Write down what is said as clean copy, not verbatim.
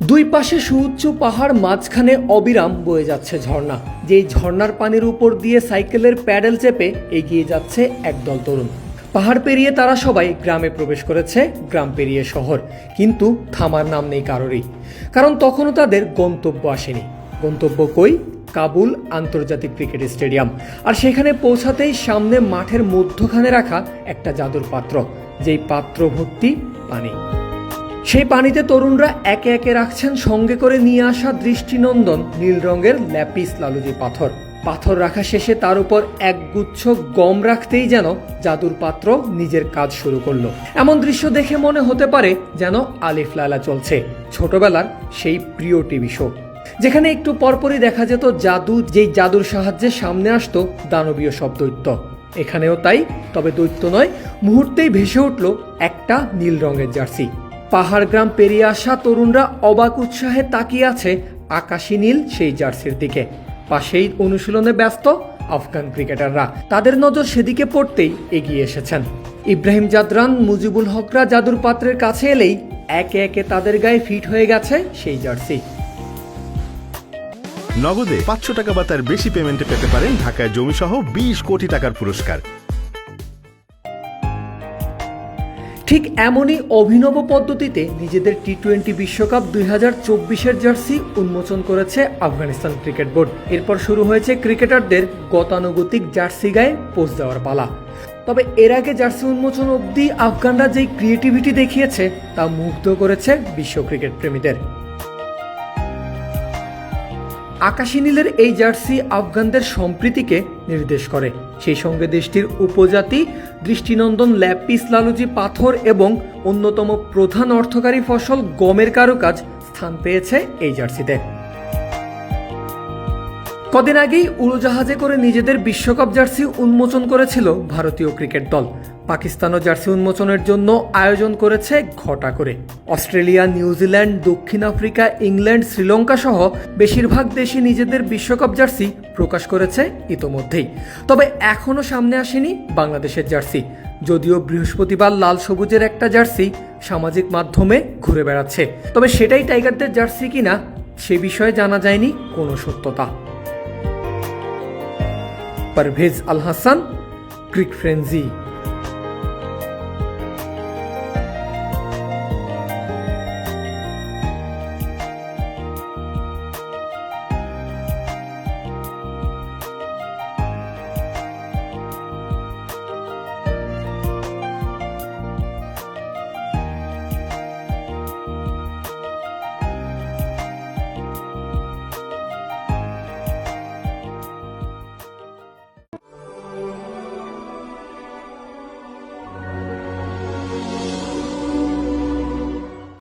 দুই পাশে সুউচ্চ পাহাড়, মাঝখানে অবিরাম বয়ে যাচ্ছে ঝর্ণা। যেই ঝর্ণার পানির উপর দিয়ে সাইকেলের প্যাডেল চেপে এগিয়ে যাচ্ছে একদল তরুণ। পাহাড় পেরিয়ে তারা সবাই গ্রামে প্রবেশ করেছে, গ্রাম পেরিয়ে শহর। কিন্তু থামার নাম নেই কারোরই, কারণ তখনও তাদের গন্তব্য আসেনি। গন্তব্য কই? কাবুল আন্তর্জাতিক ক্রিকেট স্টেডিয়াম। আর সেখানে পৌঁছাতেই সামনে মাঠের মধ্যখানে রাখা একটা জাদুর পাত্র, যেই পাত্র ভর্তি পানি। সেই পানিতে তরুণরা একে একে রাখছেন সঙ্গে করে নিয়ে আসা দৃষ্টিনন্দন নীল রঙের ল্যাপিস লালুজি পাথর। পাথর রাখা শেষে তার উপর একগুচ্ছ গম রাখতেই যেন জাদুর পাত্র নিজের কাজ শুরু করলো। এমন দৃশ্য দেখে মনে হতে পারে যেন আলিফ লায়লা চলছে, ছোটবেলার সেই প্রিয় টিভি শো, যেখানে একটু পরপরই দেখা যেত জাদু, যেই জাদুর সাহায্যে সামনে আসতো দানবীয় সব দৈত্য। এখানেও তাই, তবে দৈত্য নয়, মুহূর্তেই ভেসে উঠল একটা নীল রঙের জার্সি। পাহাড় গ্রাম পেরিয়ে আসা তরুণরা অবাক উৎসাহে তাকিয়ে আছে আকাশী নীল সেই জার্সির দিকে। পাশেই অনুশীলনে ব্যস্ত আফগান ক্রিকেটাররা। তাদের নজর সেদিকে পড়তেই এগিয়ে এসেছেন। ইব্রাহিম জাদরান, মুজিবুল হকরা জাদুর পাত্রের কাছে এলেই একে একে তাদের গায়ে ফিট হয়ে গেছে সেই জার্সি। নগদে 500 টাকা বা তার বেশি পেমেন্টে পেতে পারেন ঢাকায় জমিসহ 20 কোটি টাকার পুরস্কার। ঠিক এমনই অভিনব পদ্ধতিতে নিজেদের টি-20 বিশ্বকাপ 2024-এর জার্সি উন্মোচন করেছে আফগানিস্তান ক্রিকেট বোর্ড। এরপর শুরু হয়েছে ক্রিকেটারদের গতানুগতিক জার্সি গায়ে পোজ দেওয়ার পালা। তবে এর আগে জার্সি উন্মোচন অবধি আফগানরা যেই ক্রিয়েটিভিটি দেখিয়েছে তা মুগ্ধ করেছে বিশ্ব ক্রিকেট প্রেমীদের। আকাশী নীলের এই জার্সি আফগানদের সম্প্রীতিকে নির্দেশ করে। সেই সঙ্গে দেশটির উপজাতি দৃষ্টিনন্দন ল্যাপিস লালুজি পাথর এবং অন্যতম প্রধান অর্থকারী ফসল গমের কারুকাজ স্থান পেয়েছে এই জার্সিতে। কদিন আগেই উড়োজাহাজে করে নিজেদের বিশ্বকাপ জার্সি উন্মোচন করেছিল ভারতীয় ক্রিকেট দল। পাকিস্তানও জার্সি উন্মোচনের জন্য আয়োজন করেছে ঘটা করে। অস্ট্রেলিয়া, নিউজিল্যান্ড, দক্ষিণ আফ্রিকা, ইংল্যান্ড, শ্রীলঙ্কা সহ বেশিরভাগ দেশই নিজেদের বিশ্বকাপ জার্সি প্রকাশ করেছে ইতোমধ্যেই। তবে এখনও সামনে আসেনি বাংলাদেশের জার্সি, যদিও বৃহস্পতিবার লাল সবুজের একটা জার্সি সামাজিক মাধ্যমে ঘুরে বেড়াচ্ছে। তবে সেটাই টাইগারদের জার্সি কিনা সে বিষয়ে জানা যায়নি কোনো সত্যতা। পারভেজ আল হাসান, ক্রিক ফ্রেন্জি।